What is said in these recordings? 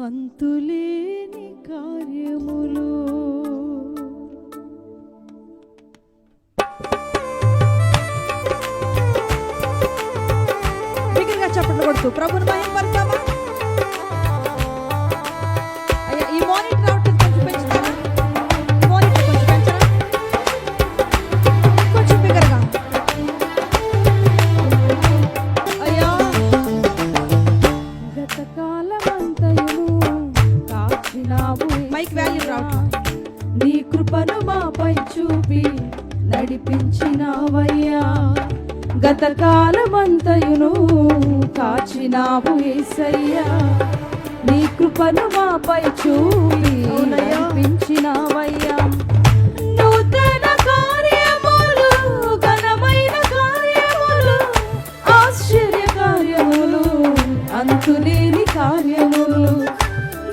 అంతులేని కార్యములు. బిగ్గరగా చప్పట్లు కొడుతూ ప్రభుని మహిమపడతామా? అయ్యా ఈ మానిటర్ రావటం కొంచెం పెంచుతారా? మానిటర్ కొంచెం పెంచరా? కొంచెం బిగ్గరగా. అయ్యా గత కాలమంతయును కాచినావు, మైక్ వాల్యూమ్ రావట్లేదు. నీ కృపను మాపై చూపి నడిపించినావయ్యా. గత కాలమంతయును కాచినావు యేసయ్యా. నీ కృపను మాపై చూపి నడిపించినావయ్యా. నూతన కార్యములు, ఘనమైన కార్యములు, ఆశ్చర్య కార్యములు, అంతులేని కార్యములు.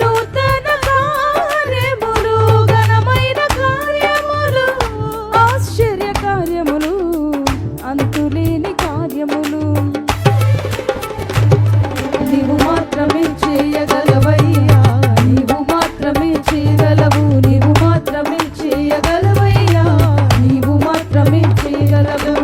నూతన కార్యములు, ఘనమైన కార్యములు, ఆశ్చర్య కార్యములు, అంతులేని కార్యములు. నీవు మాత్రమే చేయగలవయ్యా, నీవు మాత్రమే చేయగలవు, నీవు మాత్రమే చేయగలవయ్యా, నీవు మాత్రమే చేయగలవు.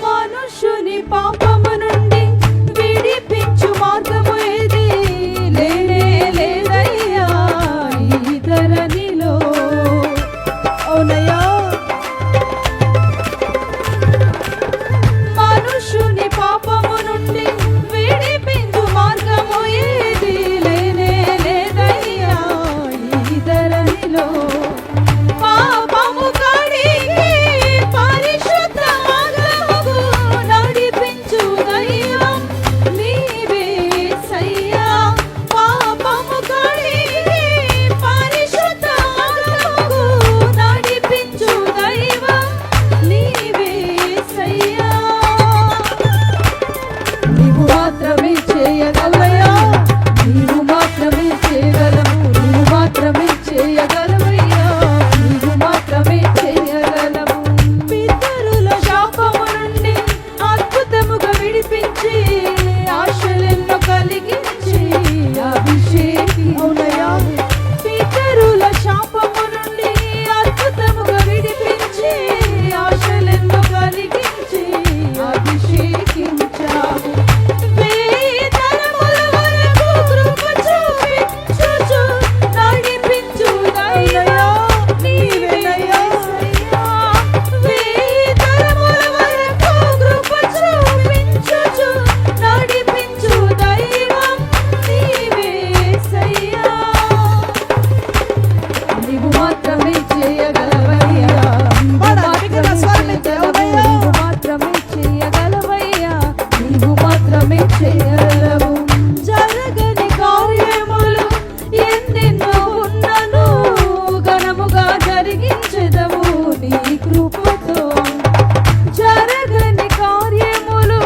మనుషుని పాపము నుండి విడిపించు మార్గము ఏది లేనే లేదయ్యా ఈ ధరణిలో. అవునయ్యా, మనుషుని పాపము నుండి విడిపించు మార్గము ఏది లేనే లేదయ్యా ఈ ధరణిలో. పాపము కడిగి పరిశుద్ధ మార్గముకు నడిపించు దైవం నీవే సయ్యా. పాపము కడిగి పరిశుద్ధ మార్గముకు నడిపించు దైవం నీవే సయ్యా. నీవు మాత్రమే చేయగలవయ్యా, నీవు మాత్రమే చేయగలవు, నీవు మాత్రమే చేయగలవయ్యా, నీవు మాత్రమే చేయగలవు. పితరుల శాపము నుండి అద్భుతముగా విడిపించి ఆశలెన్నో కలిగించి అభిషేకి. అవునయ్యా, పితరుల శాపము నుండి అద్భుతముగా విడిపించి ఆశలెన్నో కలిగించి అభిషేకించావు. వేయి తరముల వరకు కృప చూపించుచు నడిపించు దైవం నీవేనయ్యా. వేయి తరముల వరకు కృప చూపించుచు నడిపించు దైవం నీవే సయ్యా. నీవు మాత్రమే చేయగలవయ్యా, నీవు మాత్రమే చేయగలవయ్యా, నీవు మాత్రమే చేయగలవు. జరగని కార్యములు ఎన్నెన్నో ఉన్నను ఘనముగా జరిగించెదవు నీ కృపతో. జరగని కార్యములు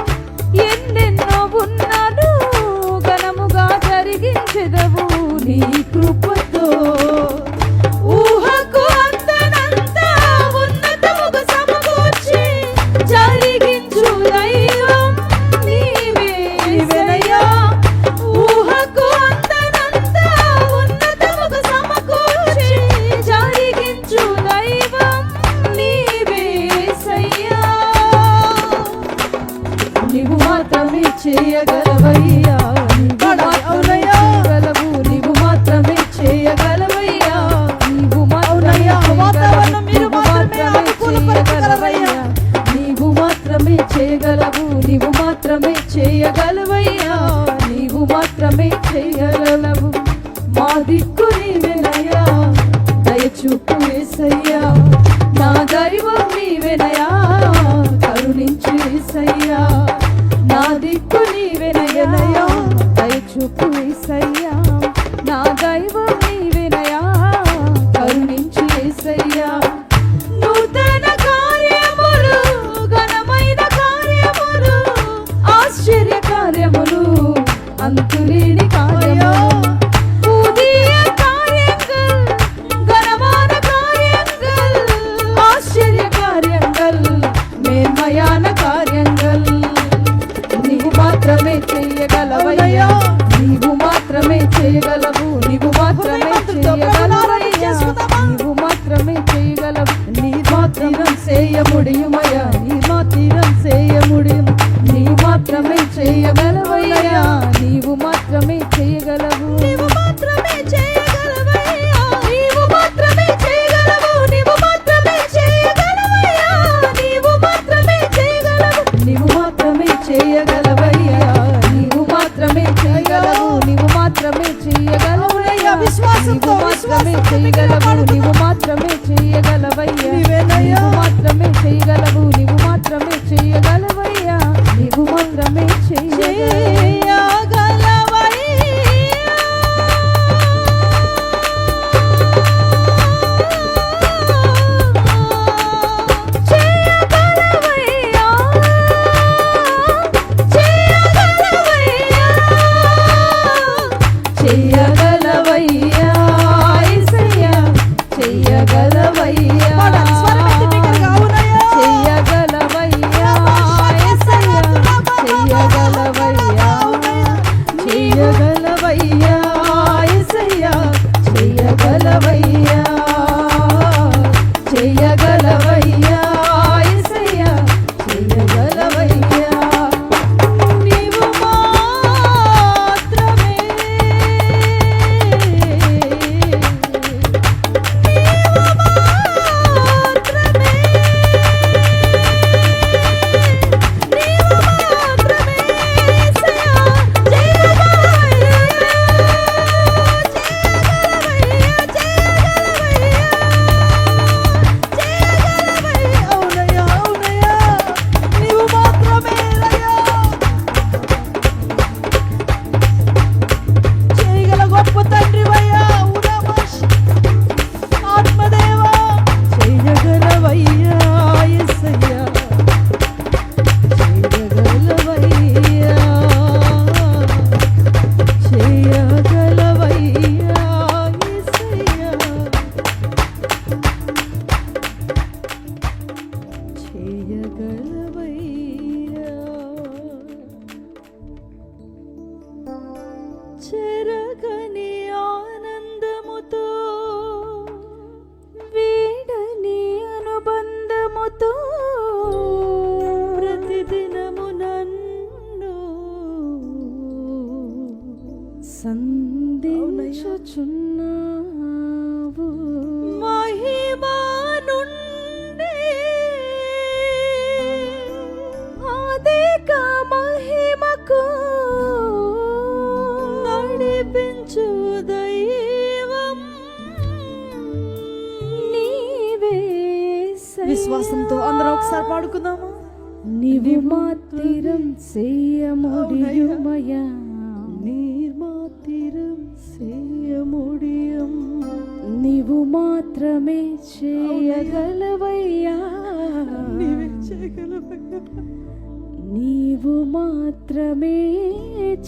ఎన్నెన్నో ఉన్నను ఘనముగా జరిగించెదవు నీ కృపతో. ఊహకు అందనంత ఉన్నతముగా సమకూర్చి జరిగించు దైవం నీవేనయ్యా. ఊహకు అందనంత ఉన్నతముగా సమకూర్చి జరిగించు దైవం నీవే సయ్యా. నీవు మాత్రమే చేయగలవయ్యా, నీవు మాత్రమే చేయగలవు, నీవు మాత్రమే చేయగలవయ్యా, నీవు మాత్రమే చేయగలవయ్యా, నీవు మాత్రమే చేయగలవు, నీవు మాత్రమే చేయగలవయ్యా, నీవు మాత్రమే చేయగలవు. మా దిక్కు నీవేనయ్యా, దయచూపు యేసయ్యా. నా దైవం నీవేనయ్యా, కరుణించు యేసయ్యా. నా దిక్కు నీవేనయ్యా, దయ చూపు యేసయ్యా, నా దైవం నీవేనయ్యా, కరుణించు యేసయ్యా. నూతన కార్యములు, ఘనమైన కార్యములు, ఆశ్చర్య కార్యములు, అంతులేని కార్యములు, புதிய காரியங்கள், கனமான காரியங்கள், ஆச்சரிய காரியங்கள், மேன்மையான காரியங்கள், నీవు మాత్రమే చేయగలవయ్యా, నీవు మాత్రమే చేయగలవు, నీవు మాత్రమే చేయగలవయ్యా, నీవు మాత్రమే చేయగలవు. నీ మాత్రం చేయ ముడియుమయ్యా, నీ మాత్రం చేయ ముడియం, నీ మాత్రమే చేయగలవయ్యా, నీవు మాత్రమే చేయగలవు, నీవు మాత్రమే చేయగలవయ్యా, నీవు మాత్రమే చేయగలవు, నీవు మాత్రమే చేయగలవయ్యా, నీవు మాత్రమే చేయగలవు, నీవు మాత్రమే చేయగలవయ్యా, నీవు మాత్రమే చేయగలవు, నీవు మాత్రమే చేయగలవయ్యా, విశ్వాసంతో మాత్రమే చేయగలవు, నీవు మాత్రమే చేయగలవయ్యా, నీవు మాత్రమే చేయగలవు, నీవు మాత్రమే చేయగలవయ్యా, నీవు మాత్రమే చేయగలవయ్యా. చెయ్యగలవయ్యా యేసయ్యా, చెయ్యగలవయ్యా, చెయ్యగలవయ్యా యేసయ్యా, చెయ్యగలవయ్యా, చెయ్యగలవయ్యా యేసయ్యా, చెయ్యగలవయ్యా, చెయ్యగలవయ్యా యేసయ్యా, చెయ్యగలవయ్యా. నీవు మాత్రమే, చెరగని ఆనందముతో, వీడని అనుబంధముతో, ప్రతిదినము నన్ను సంధించుచున్నావు, మహిమా నుండి అధిక మహిమకు నడిపించు దైవం నీవే. విశ్వాసంతో అందరూ ఒకసారి పాడుకుందామా. నీవు మాత్రం చేయముడియుమయ్యా, నిర్మాత్రం చేయముడియం, నీవు మాత్రమే చేయగలవయ్యా, నీవే చేయగలవయ్యా, నీవు మాత్రమే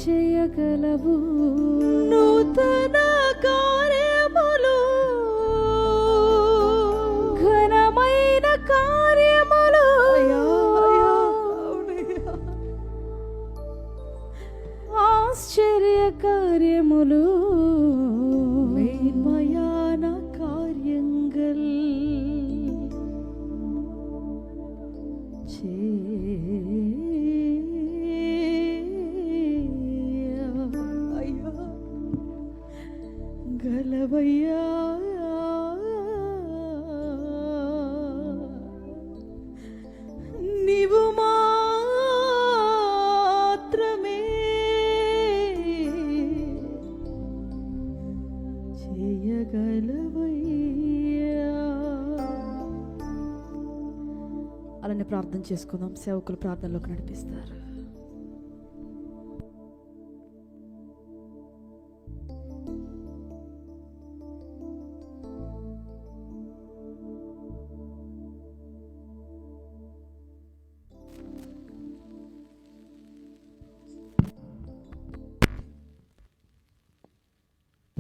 చేయగలవు. నూతన కార్యములు, ఘనమైన కార్యములు, ఆశ్చర్య కార్యములు, మేన్మయాన కార్యంగల్ గలవయ్యా. నీవు మాత్రమే చేయగలవయ్యా. అలానే ప్రార్థన చేసుకుందాం. సేవకులు ప్రార్థనలోకి నడిపిస్తారు.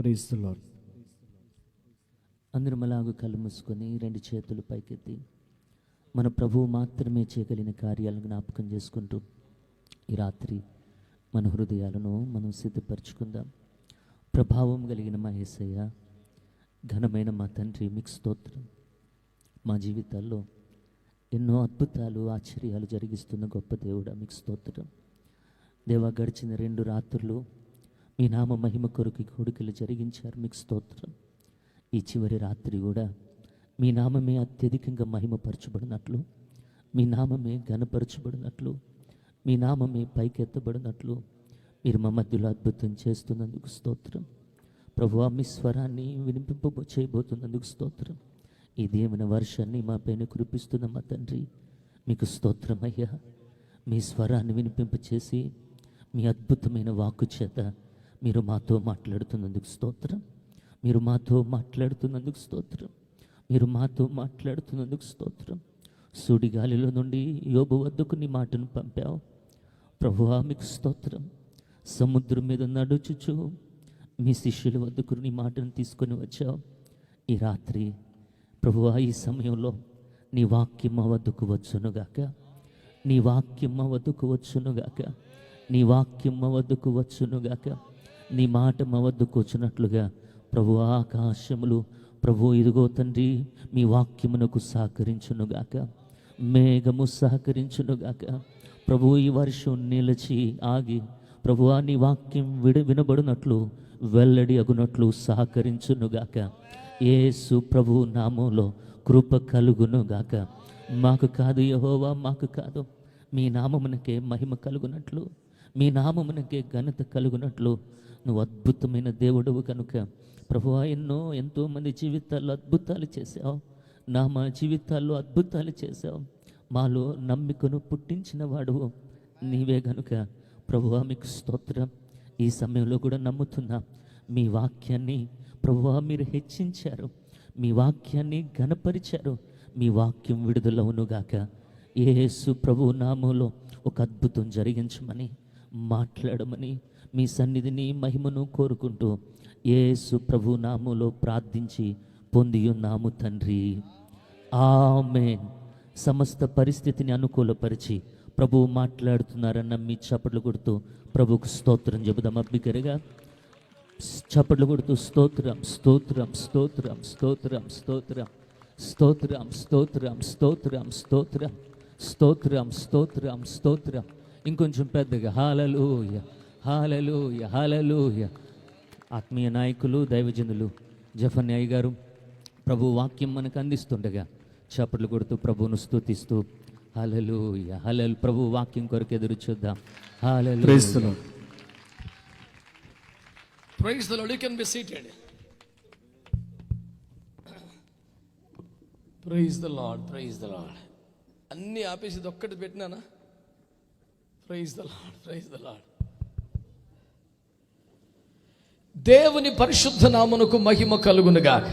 Praise the Lord. అందరం అలాగూ కళ్ళు మూసుకొని రెండు చేతులు పైకెత్తి మన ప్రభువు మాత్రమే చేయగలిగిన కార్యాలను జ్ఞాపకం చేసుకుంటూ ఈ రాత్రి మన హృదయాలను మనం సిద్ధపరచుకుందాం. ప్రభావం కలిగిన మా యేసయ్య, ఘనమైన మా తండ్రి, మీకు స్తోత్రం. మా జీవితాల్లో ఎన్నో అద్భుతాలు, ఆశ్చర్యాలు జరిగిస్తున్న గొప్ప దేవుడా, మీకు స్తోత్రం. దేవా, గడిచిన 2 రాత్రులు మీ నామ మహిమ కొరకు కోడికలు జరిగించారు, మీకు స్తోత్రం. ఈ చివరి రాత్రి కూడా మీ నామమే అత్యధికంగా మహిమపరచబడినట్లు, మీ నామమే ఘనపరచబడినట్లు, మీ నామమే పైకెత్తబడినట్లు మీరు మా మధ్యలో అద్భుతం చేస్తున్నందుకు స్తోత్రం. ప్రభువా, మీ స్వరాన్ని చేయబోతున్నందుకు స్తోత్రం. ఈ దేవుని వర్షాన్ని మా పైన కురిపిస్తున్న మా తండ్రి, మీకు స్తోత్రం అయ్యా. మీ స్వరాన్ని వినిపింపచేసి మీ అద్భుతమైన వాక్కు చేత మీరు మాతో మాట్లాడుతున్నందుకు స్తోత్రం. మీరు మాతో మాట్లాడుతున్నందుకు స్తోత్రం. మీరు మాతో మాట్లాడుతున్నందుకు స్తోత్రం. సుడిగాలిలో నుండి యోబు వద్దకు నీ మాటను పంపావు ప్రభువా, మీకు స్తోత్రం. సముద్రం మీద నడుచుచు మీ శిష్యుల వద్దకు నీ మాటను తీసుకొని వచ్చావు. ఈ రాత్రి ప్రభువా, ఈ సమయంలో నీ వాక్యం మా వద్దకు వచ్చునుగాక, నీ వాక్యం మా వద్దకు వచ్చునుగాక, నీ వాక్యం మా వద్దకు వచ్చునుగాక, నీ మాట మా వద్దకు వచ్చినట్లుగా ప్రభువా, ఆకాశములు ప్రభు ఇదిగో తండ్రి మీ వాక్యమునకు సహకరించునుగాక, మేఘము సహకరించునుగాక. ప్రభు, ఈ వర్షం నిలిచి ఆగి ప్రభువా నీ వాక్యం వినబడినట్లు వెల్లడి అగునట్లు సహకరించునుగాక. యేసు ప్రభు నామంలో కృప కలుగునుగాక. మాకు కాదు యెహోవా, మాకు కాదు, మీ నామమునకే మహిమ కలుగునట్లు, మీ నామమునకే ఘనత కలుగునట్లు నువ్వు అద్భుతమైన దేవుడవు కనుక ప్రభువా, ఎంతోమంది జీవితాల్లో అద్భుతాలు చేశావు. మా జీవితాల్లో అద్భుతాలు చేశావు. మాలో నమ్మికను పుట్టించిన వాడువు నీవే గనుక ప్రభువా, మీకు స్తోత్రం. ఈ సమయంలో కూడా నమ్ముతున్నా మీ వాక్యాన్ని ప్రభువా మీరు హెచ్చించారు, మీ వాక్యాన్ని ఘనపరిచారు. మీ వాక్యం విడుదలవునుగాక. యేసు ప్రభు నామంలో ఒక అద్భుతం జరిగించమని, మాట్లాడమని మీ సన్నిధిని మహిమను కోరుకుంటూ యేసు ప్రభు నామంలో ప్రార్థించి పొందియున్నాము తండ్రి, ఆమేన్. సమస్త పరిస్థితిని అనుకూలపరిచి ప్రభువు మాట్లాడుతున్నారన్న మీ చప్పట్లు కొడుతూ ప్రభువుకు స్తోత్రం చెబుదాం. బిగ్గరగా చప్పట్లు కొడుతూ స్తోత్రం, స్తోత్రం, స్తోత్రం, స్తోత్రం, స్తోత్రం, స్తోత్రం, స్తోత్రం, స్తోత్రం, స్తోత్రం, స్తోత్రం, స్తోత్రం, స్తోత్రం. ఇంకొంచెం పెద్దగా హల్లెలూయా, హల్లెలూయా, హల్లెలూయా. ఆత్మీయ నాయకులు, దైవజనులు జఫన్యాయ్ గారు ప్రభు వాక్యం మనకు అందిస్తుండగా చప్పట్లు కొడుతూ ప్రభువును స్తుతిస్తూ హల్లెలూయా, హల్లెలూయా. ప్రభు వాక్యం కొరకు ఎదురు చూద్దాం. Hallelujah. Praise the Lord. Praise the Lord. You can be seated. Praise the Lord. Praise the Lord. అన్నీ ఆపేసి ఇది ఒక్కటి పెట్టినానా? Praise the Lord. Praise the Lord. దేవుని పరిశుద్ధ నామమునకు మహిమ కలుగునుగాక.